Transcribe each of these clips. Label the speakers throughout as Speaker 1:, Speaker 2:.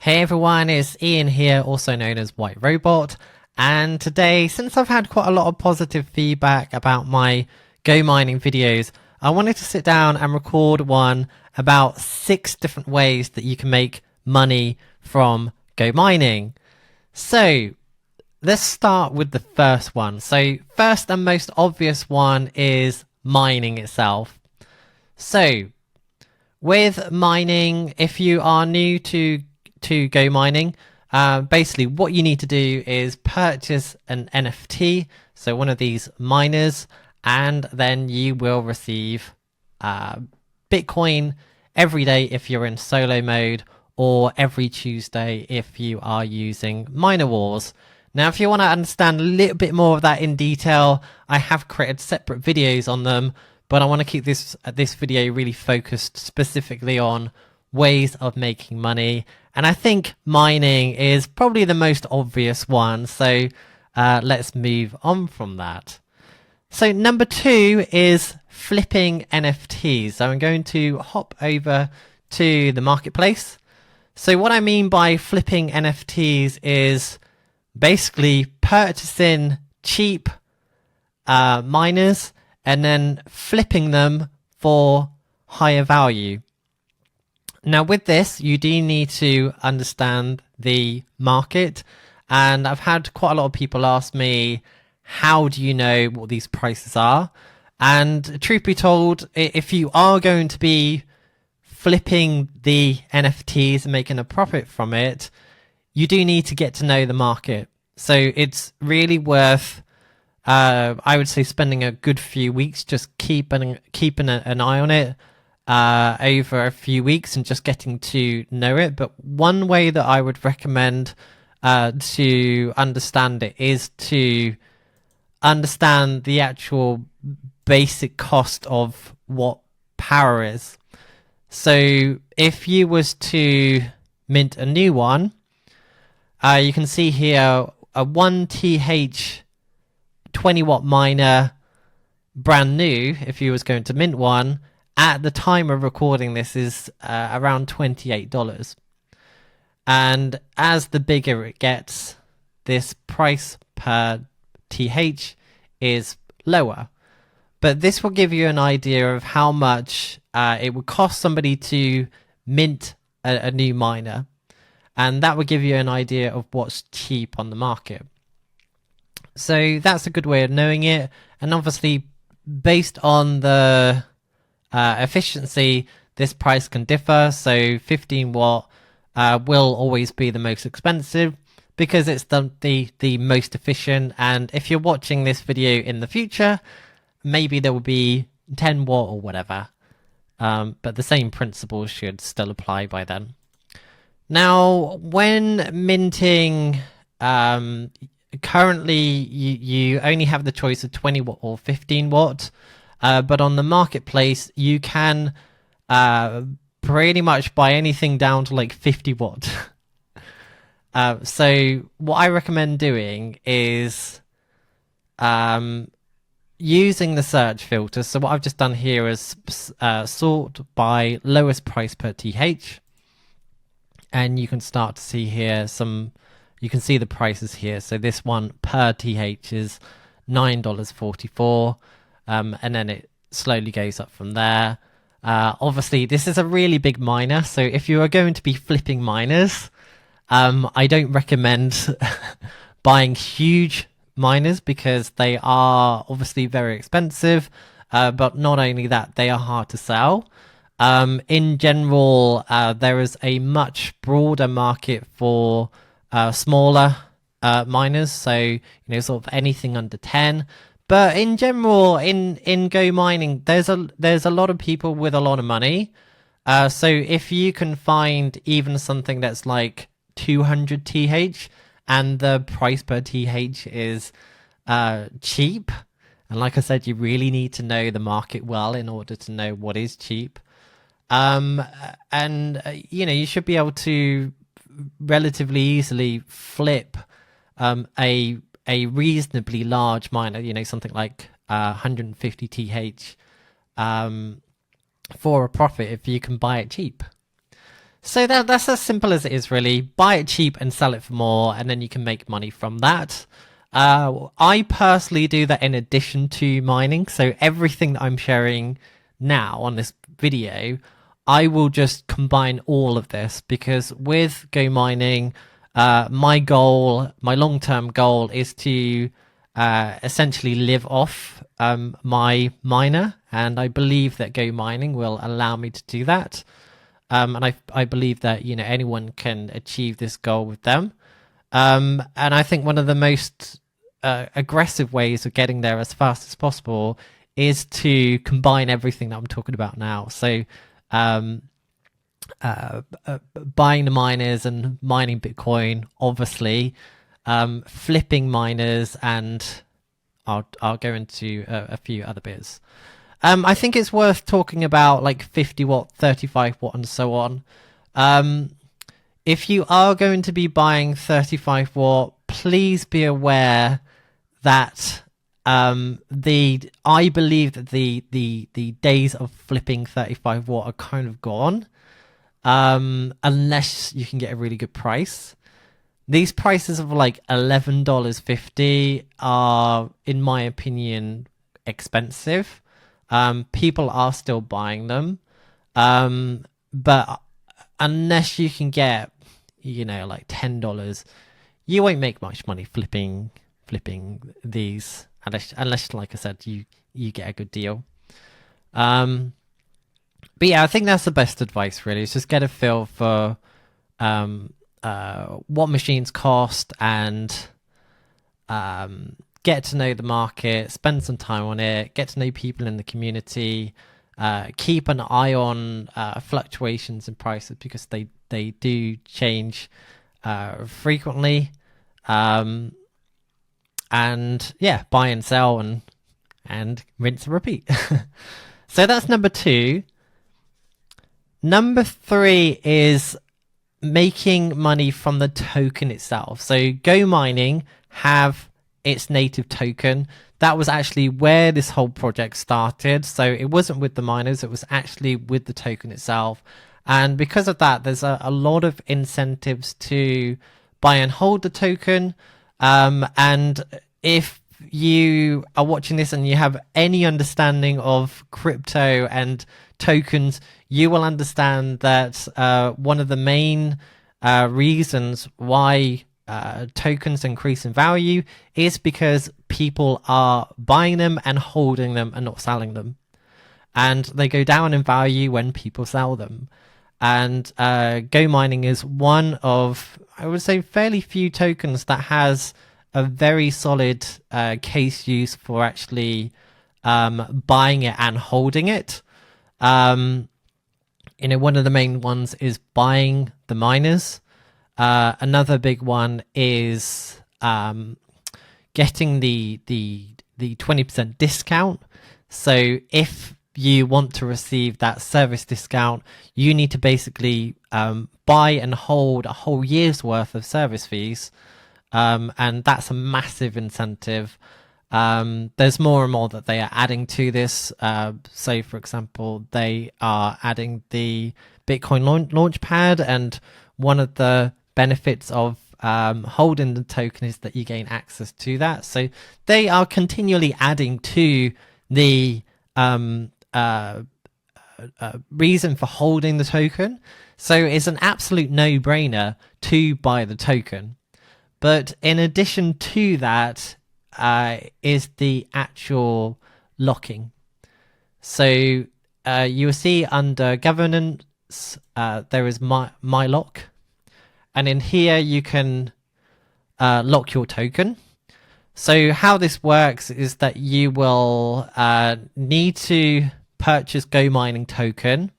Speaker 1: Hey everyone, it's Ian here, also known as WhiteRobot, and today, since I've had quite a lot of positive feedback about my GoMining videos, I wanted to sit down and record one about 6 different ways that you can make money from GoMining. So, let's start with the first one. So, first and most obvious one is mining itself. So, with mining, if you are new to GoMining, basically what you need to do is purchase an NFT, so one of these miners, and then you will receive Bitcoin every day if you're in solo mode, or every Tuesday if you are using Miner Wars. Now, if you want to understand a little bit more of that in detail, I have created separate videos on them, but I want to keep this video really focused specifically on ways of making money. And I think mining is probably the most obvious one, so let's move on from that. So number 2 is flipping NFTs. So I'm going to hop over to the marketplace. So what I mean by flipping NFTs is basically purchasing cheap miners and then flipping them for higher value. Now with this, you do need to understand the market, and I've had quite a lot of people ask me, how do you know what these prices are? And truth be told, if you are going to be flipping the NFTs and making a profit from it, you do need to get to know the market. So it's really worth, I would say, spending a good few weeks just keeping an eye on it over a few weeks and just getting to know it. But one way that I would recommend to understand it is to understand the actual basic cost of what power is. So if you was to mint a new one, you can see here a 1 TH 20 watt miner brand new. If you was going to mint one at the time of recording this is around $28, and as the bigger it gets, this price per TH is lower. But this will give you an idea of how much it would cost somebody to mint a new miner, and that would give you an idea of what's cheap on the market. So that's a good way of knowing it, and obviously based on the efficiency, this price can differ. So 15 watt will always be the most expensive because it's the most efficient, and if you're watching this video in the future, maybe there will be 10 watt or whatever, but the same principles should still apply by then. Now, when minting, currently you only have the choice of 20 watt or 15 watt, but on the marketplace you can pretty much buy anything down to like 50 watt. So what I recommend doing is using the search filter. So what I've just done here is sort by lowest price per TH, and you can start to see here you can see the prices here. So this one per TH is $9.44, and then it slowly goes up from there. Obviously this is a really big miner, so if you are going to be flipping miners, I don't recommend buying huge miners because they are obviously very expensive, but not only that, they are hard to sell. In general, there is a much broader market for smaller miners, so sort of anything under 10. But in general, in GoMining, there's a lot of people with a lot of money. So if you can find even something that's like 200 TH and the price per TH is cheap, and like I said, you really need to know the market well in order to know what is cheap. You should be able to relatively easily flip a reasonably large miner, something like 150 TH for a profit if you can buy it cheap. So that's as simple as it is, really. Buy it cheap and sell it for more, and then you can make money from that. I personally do that in addition to mining. So everything that I'm sharing now on this video, I will just combine all of this, because with GoMining, my long-term goal is to essentially live off my miner, and I believe that GoMining will allow me to do that. And I believe that anyone can achieve this goal with them. And I think one of the most aggressive ways of getting there as fast as possible is to combine everything that I'm talking about now. So buying the miners and mining Bitcoin, obviously, flipping miners, and I'll go into a few other bits. I think it's worth talking about like 50 watt, 35 watt, and so on. If you are going to be buying 35 watt, please be aware that I believe that the days of flipping 35 watt are kind of gone, unless you can get a really good price. These prices of like $11.50 are, in my opinion, expensive. People are still buying them, but unless you can get, like $10, you won't make much money flipping these, unless, like I said, you get a good deal. But yeah, I think that's the best advice, really. Is just get a feel for what machines cost, and get to know the market, spend some time on it, get to know people in the community, keep an eye on fluctuations in prices, because they do change frequently. And yeah, buy and sell, and rinse and repeat. So that's number 2. Number 3 is making money from the token itself. So GoMining have its native token. That was actually where this whole project started. So it wasn't with the miners, it was actually with the token itself. And because of that, there's a lot of incentives to buy and hold the token. And if you are watching this and you have any understanding of crypto and tokens, you will understand that one of the main reasons why tokens increase in value is because people are buying them and holding them and not selling them. And they go down in value when people sell them. And GoMining is one of, I would say, fairly few tokens that has a very solid case use for actually buying it and holding it. One of the main ones is buying the miners. Another big one is getting the 20% discount. So if you want to receive that service discount, you need to basically buy and hold a whole year's worth of service fees. And that's a massive incentive. There's more and more that they are adding to this. So, for example, they are adding the Bitcoin Launchpad, and one of the benefits of holding the token is that you gain access to that. So they are continually adding to the reason for holding the token. So it's an absolute no-brainer to buy the token. But in addition to that is the actual locking. So you will see under governance, there is my lock. And in here, you can lock your token. So how this works is that you will need to purchase GoMining token.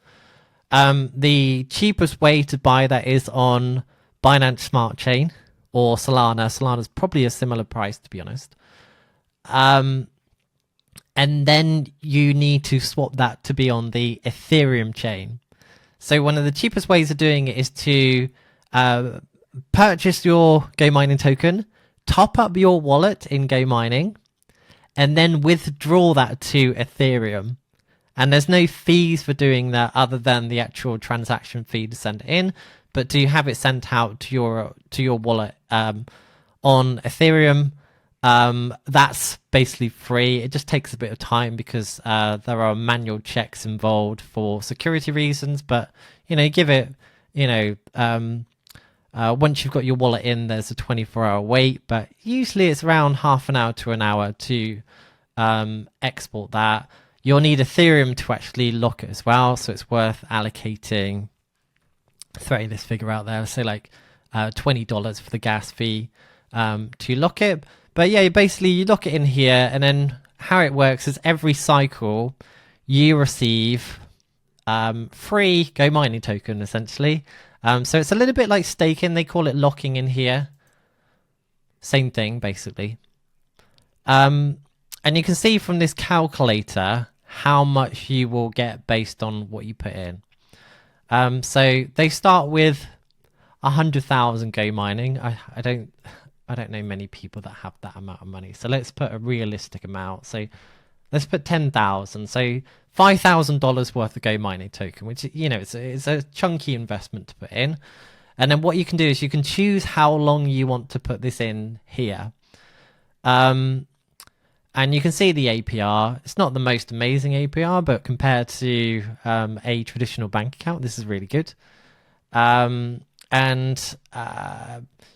Speaker 1: The cheapest way to buy that is on Binance Smart Chain or Solana. Solana's probably a similar price, to be honest. And then you need to swap that to be on the Ethereum chain. So one of the cheapest ways of doing it is to purchase your GoMining token, top up your wallet in GoMining, and then withdraw that to Ethereum. and there's no fees for doing that other than the actual transaction fee to send it in. But to have it sent out to your wallet on Ethereum, that's basically free. It just takes a bit of time because there are manual checks involved for security reasons. But give it, once you've got your wallet in, there's a 24-hour wait, but usually it's around half an hour to an hour to export that. You'll need Ethereum to actually lock it as well, so it's worth allocating, throwing this figure out there, say like $20 for the gas fee to lock it. But yeah, basically you lock it in here, and then how it works is every cycle you receive free GoMining token, essentially. So it's a little bit like staking. They call it locking in here. Same thing, basically. And you can see from this calculator how much you will get based on what you put in. So they start with 100,000 GoMining. I don't know many people that have that amount of money. So let's put a realistic amount. So let's put 10,000. So $5,000 worth of GoMining token, which it's a chunky investment to put in. And then what you can do is you can choose how long you want to put this in here. And you can see the APR. It's not the most amazing APR, but compared to a traditional bank account, this is really good. And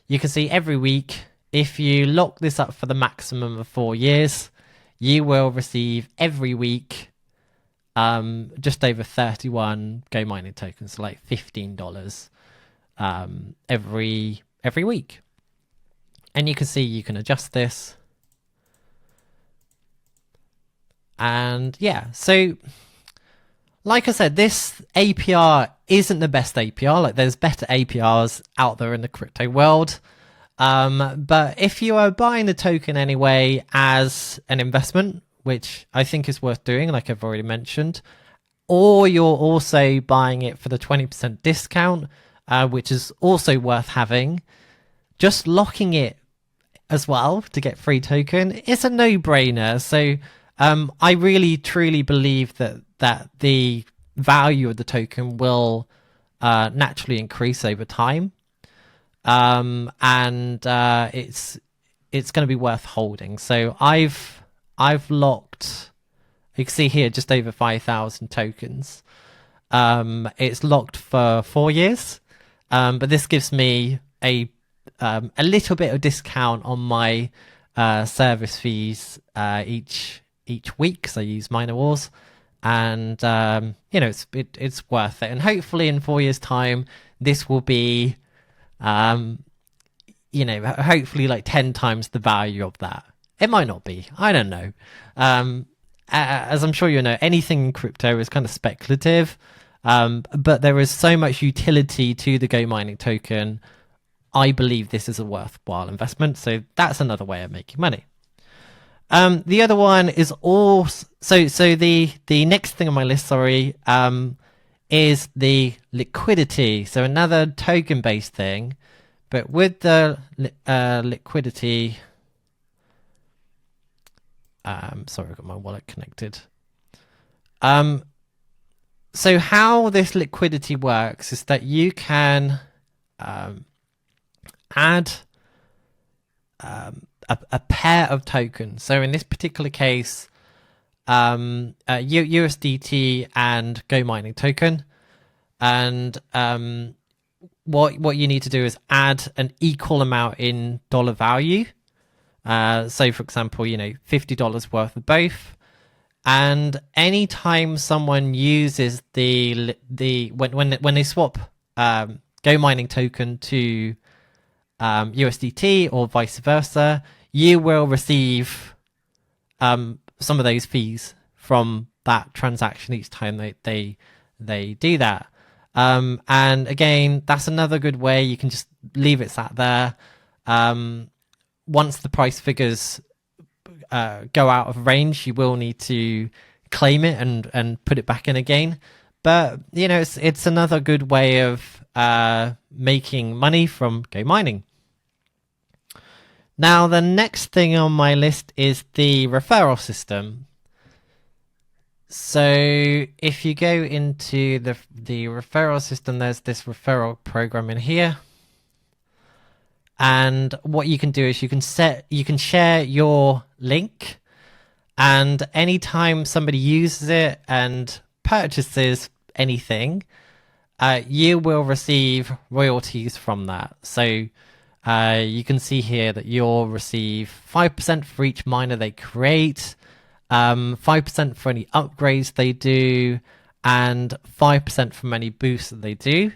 Speaker 1: you can see every week, if you lock this up for the maximum of 4 years, you will receive every week just over 31 GoMining tokens, so like $15 every week. And you can see you can adjust this. And yeah, so like I said, this APR isn't the best APR. Like there's better APRs out there in the crypto world. But if you are buying the token anyway as an investment, which I think is worth doing, like I've already mentioned, or you're also buying it for the 20% discount, which is also worth having, just locking it as well to get free token, it's a no-brainer. So I really truly believe that the value of the token will naturally increase over time, and it's going to be worth holding. So I've locked, you can see here, just over 5,000 tokens. It's locked for 4 years, but this gives me a little bit of discount on my service fees each week, because I use Miner Wars, and it's worth it. And hopefully in 4 years' time, this will be hopefully like 10 times the value of that. It might not be, I don't know. As I'm sure you know, anything in crypto is kind of speculative, but there is so much utility to the GoMining token. I believe this is a worthwhile investment, so that's another way of making money. The other one is also, so the next thing on my list, is the Liquidity. So another token based thing, but with the Liquidity, sorry, I've got my wallet connected. So how this Liquidity works is that you can add a pair of tokens. So in this particular case, USDT and GoMining token, and what you need to do is add an equal amount in dollar value. So for example, $50 worth of both. And anytime someone uses when they swap GoMining token to USDT or vice versa, you will receive some of those fees from that transaction each time they do that. And again, that's another good way. You can just leave it sat there. Once the price figures go out of range, you will need to claim it and put it back in again. But it's another good way of making money from GoMining. Now, the next thing on my list is the referral system. So if you go into the referral system, there's this referral program in here. And what you can do is you can share your link, and anytime somebody uses it and purchases anything, you will receive royalties from that. So you can see here that you'll receive 5% for each miner they create, 5% for any upgrades they do, and 5% from any boosts that they do.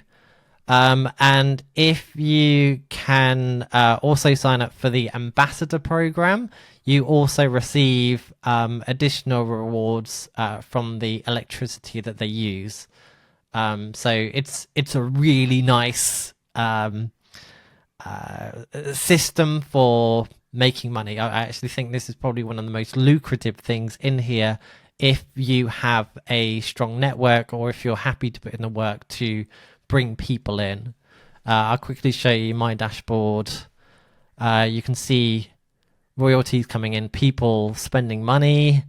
Speaker 1: And if you can also sign up for the ambassador program, you also receive additional rewards from the electricity that they use. So it's a really nice system for making money. I actually think this is probably one of the most lucrative things in here if you have a strong network, or if you're happy to put in the work to bring people in. I'll quickly show you my dashboard. You can see royalties coming in, people spending money.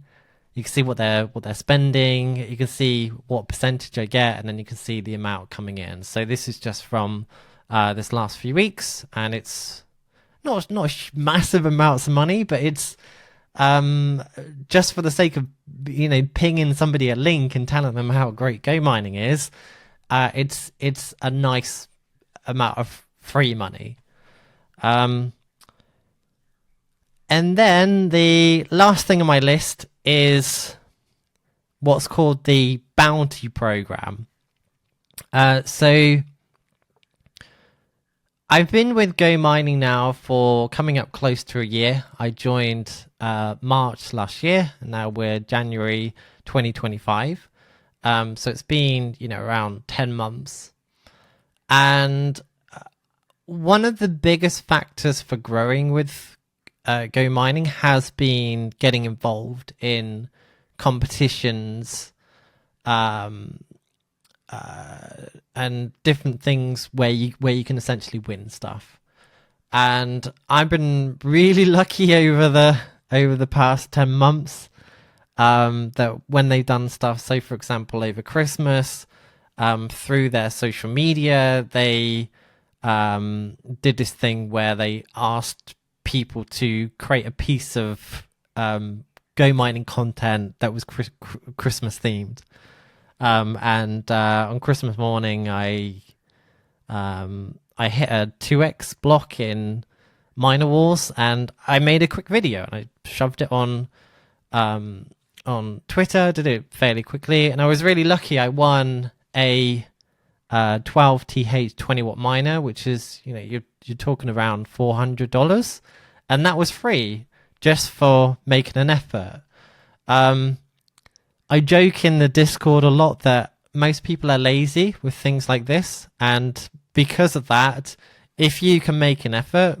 Speaker 1: You can see what they're spending. You can see what percentage I get, and then you can see the amount coming in. So this is just from this last few weeks, and it's not massive amounts of money, but it's just for the sake of pinging somebody a link and telling them how great GoMining is. It's a nice amount of free money. And then the last thing on my list is what's called the bounty program. So I've been with GoMining now for coming up close to a year. I joined March last year, and now we're January 2025. So it's been, around 10 months. And one of the biggest factors for growing with GoMining has been getting involved in competitions and different things where you can essentially win stuff. And I've been really lucky over the past 10 months. That when they've done stuff, so for example over Christmas, through their social media, they did this thing where they asked people to create a piece of GoMining content that was Christmas themed. And on Christmas morning, I hit a 2x block in Miner Wars, and I made a quick video and I shoved it on Twitter, did it fairly quickly, and I was really lucky. I won a 12 TH 20 watt miner, which is, you're talking around $400, and that was free just for making an effort. I joke in the Discord a lot that most people are lazy with things like this, and because of that, if you can make an effort,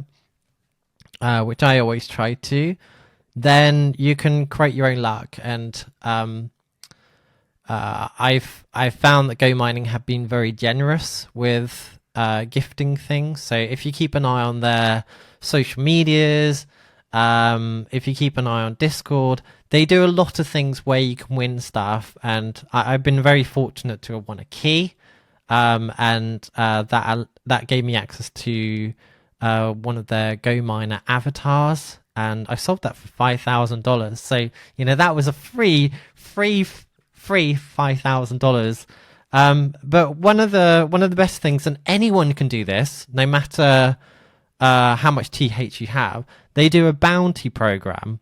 Speaker 1: which I always try to, then you can create your own luck. And I've found that GoMining have been very generous with gifting things. So if you keep an eye on their social medias, if you keep an eye on Discord, they do a lot of things where you can win stuff. And I've been very fortunate to have won a key, and that gave me access to one of their GoMiner avatars, and I sold that for $5,000. So that was a free $5,000. But one of the best things, and anyone can do this, no matter how much TH you have. They do a bounty program.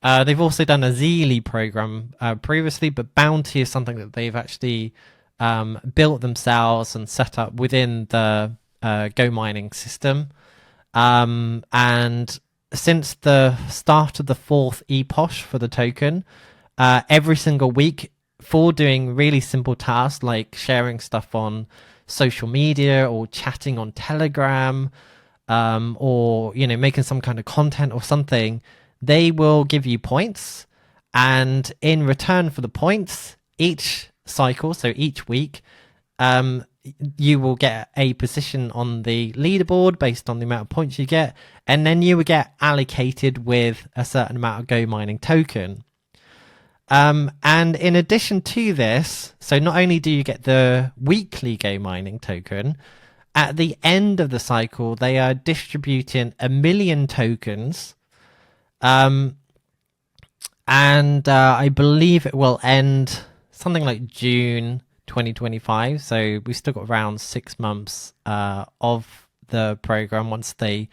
Speaker 1: They've also done a Zeely program previously, but bounty is something that they've actually built themselves and set up within the GoMining system. And since the start of the 4th epoch for the token, every single week, for doing really simple tasks like sharing stuff on social media or chatting on Telegram, or making some kind of content or something, they will give you points, and in return for the points, each cycle, so each week, you will get a position on the leaderboard based on the amount of points you get, and then you will get allocated with a certain amount of GoMining token. And in addition to this, so not only do you get the weekly GoMining token, at the end of the cycle, they are distributing 1 million tokens. And I believe it will end something like June 2025. So we've still got around 6 months of the program once they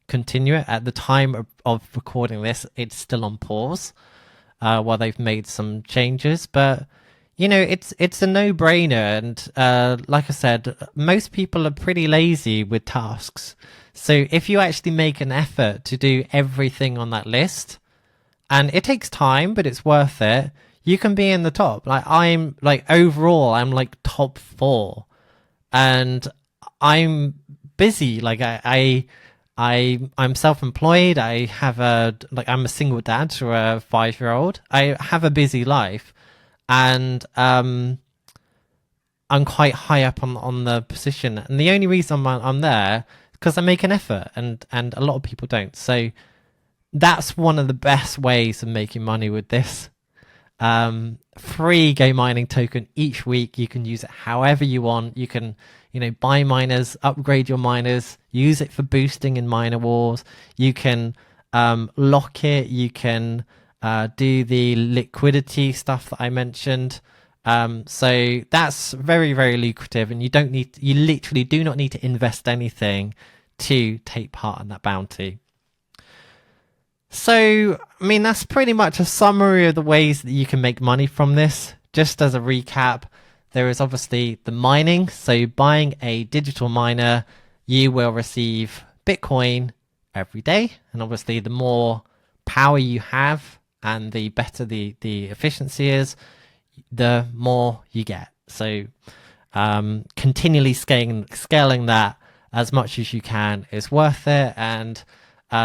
Speaker 1: continue it. At the time of recording this, it's still on pause while they've made some changes. But you know, it's a no-brainer, and like I said, most people are pretty lazy with tasks. So if you actually make an effort to do everything on that list, and it takes time, but it's worth it, you can be in the top. Like I'm like overall, I'm like top 4, and I'm busy. Like I'm self-employed. I have I'm a single dad to a 5-year-old. I have a busy life. And I'm quite high up on the position, and the only reason I'm there is because I make an effort, and a lot of people don't. So that's one of the best ways of making money with this. Free GoMining token each week. You can use it however you want. You can, you know, buy miners, upgrade your miners, use it for boosting in miner wars. You can lock it. You can do the liquidity stuff that I mentioned. So that's very, very lucrative, and you literally do not need to invest anything to take part in that bounty. So, I mean, that's pretty much a summary of the ways that you can make money from this. Just as a recap, there is obviously the mining. So buying a digital miner, you will receive Bitcoin every day. And obviously the more power you have, and the better the efficiency is, the more you get. So continually scaling that as much as you can is worth it. And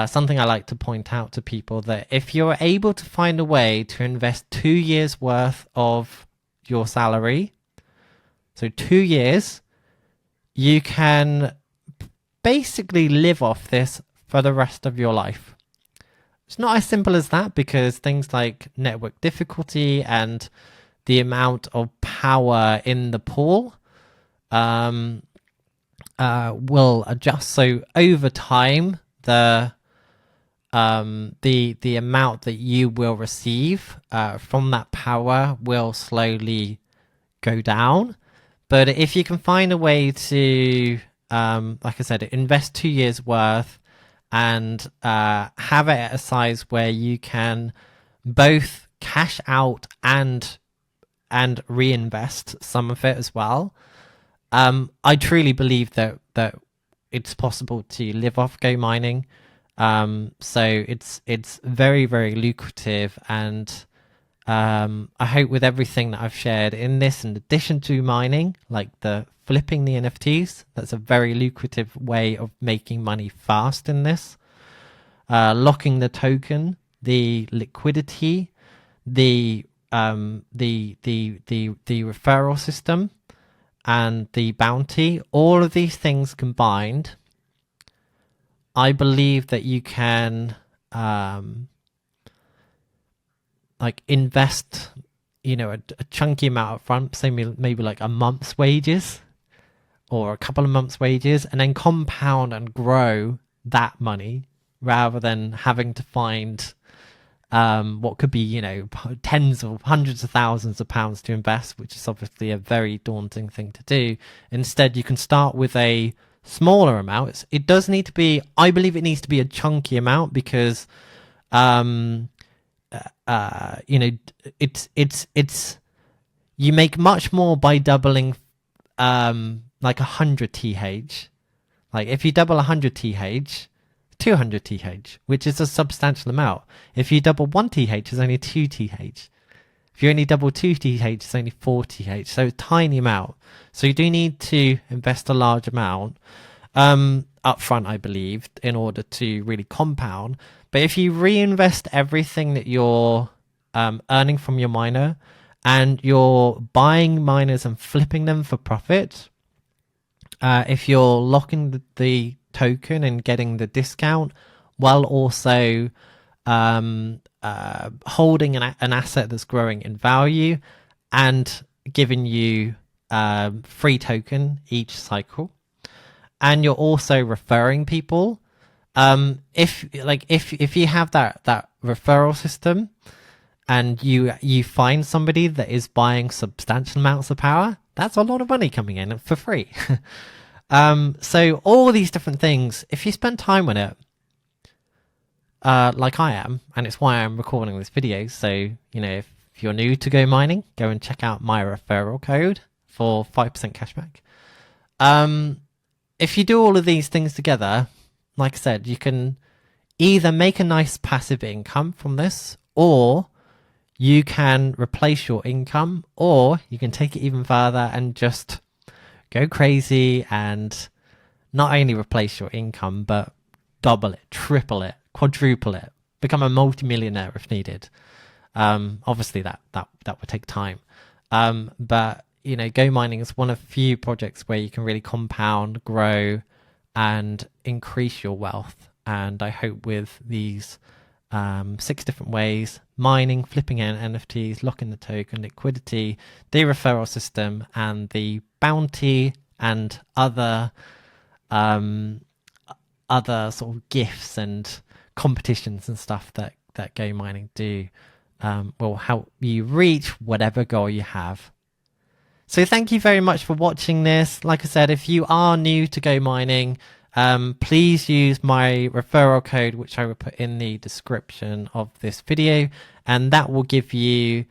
Speaker 1: something I like to point out to people, that if you're able to find a way to invest 2 years worth of your salary, so 2 years, you can basically live off this for the rest of your life. It's not as simple as that, because things like network difficulty and the amount of power in the pool will adjust. So over time, the amount that you will receive from that power will slowly go down. But if you can find a way to, like I said, invest 2 years worth, and have it at a size where you can both cash out and reinvest some of it as well. I truly believe that it's possible to live off GoMining. So it's very, very lucrative, and I hope with everything that I've shared in this, in addition to mining, like the flipping the NFTs, that's a very lucrative way of making money fast in this. Locking the token, the liquidity, the referral system, and the bounty, all of these things combined, I believe that you can like invest, you know, a chunky amount up front, say maybe like a month's wages or a couple of months' wages, and then compound and grow that money, rather than having to find what could be, you know, tens or hundreds of thousands of pounds to invest, which is obviously a very daunting thing to do. Instead, you can start with a smaller amount. It does need to be, I believe it needs to be a chunky amount, because you know, it's you make much more by doubling like 100 TH. Like if you double 100 TH, 200 TH, which is a substantial amount. If you double 1 TH, it's only 2 TH. If you only double 2 TH, it's only 4 TH. So a tiny amount. So you do need to invest a large amount up front, I believe, in order to really compound. But if you reinvest everything that you're earning from your miner, and you're buying miners and flipping them for profit, if you're locking the token and getting the discount, while also holding an asset that's growing in value and giving you free token each cycle. And you're also referring people. If you have that referral system and you find somebody that is buying substantial amounts of power, that's a lot of money coming in for free. So all these different things, if you spend time on it, like I am, and it's why I'm recording this video. So, you know, if you're new to GoMining, go and check out my referral code for 5% cashback. If you do all of these things together, like I said, you can either make a nice passive income from this, or you can replace your income, or you can take it even further and just go crazy and not only replace your income, but double it, triple it, quadruple it, become a multimillionaire if needed. Obviously that would take time. But you know, GoMining is one of few projects where you can really compound, grow, and increase your wealth. And I hope with these 6 different ways: mining, flipping in NFTs, locking the token, liquidity, the referral system, and the bounty and other sort of gifts and competitions and stuff that GoMining do, will help you reach whatever goal you have. So thank you very much for watching this. Like I said, if you are new to GoMining, please use my referral code, which I will put in the description of this video, and that will give you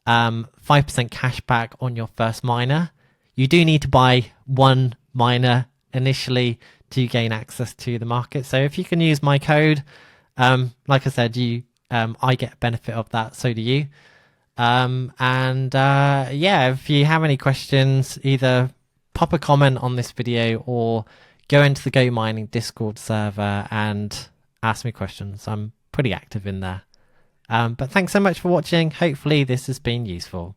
Speaker 1: 5% cash back on your first miner. You do need to buy one miner initially to gain access to the market. So if you can use my code, like I said, I get a benefit of that, so do you. Yeah, if you have any questions, either pop a comment on this video or go into the GoMining Discord server and ask me questions. I'm pretty active in there. But thanks so much for watching. Hopefully this has been useful.